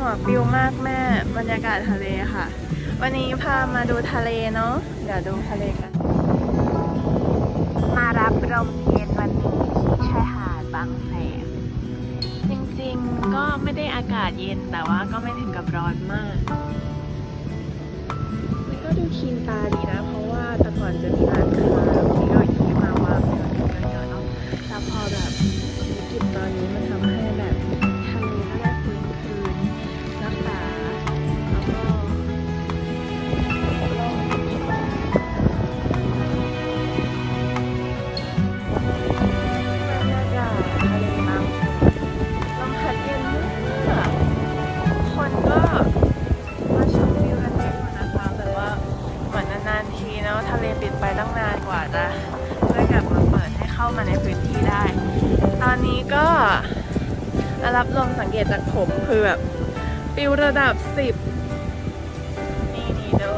หัวปิวมากแม่บรรยากาศทะเลค่ะ วันนี้พามาดูทะเลเนาะเดี๋ยวดูทะเลกัน มารับลมเย็นวันนี้ที่ชายหาดบางแสนจริงๆก็ไม่ได้อากาศเย็นแต่ว่าก็ไม่ถึงกับร้อนมากมันก็ดูคีนตาดีนะเพราะว่าแต่ก่อนจะมีร้านค้าแล้วมีเก้าอี้มาวางเยอะๆเนาะแต่พอแบบเศรษฐกิจตอนนี้มันทำให้แบบทะเลก็ได้ฟื้นคืนรักษาแล้วก็บรรยากาศทะเลบางแสนลมพัดเย็นมากคนก็มาชมวิวกันเยอะอยู่นะคะแต่ว่าเหมือนนานๆทีเนาะทะเลปิดไปตั้งนานกว่าจะได้กลับมาเปิดให้เข้ามาในพื้นที่ได้ ตอนนี้ก็รับลมสังเกตจากผมคือแบบปิวระดับ 10นี่ดู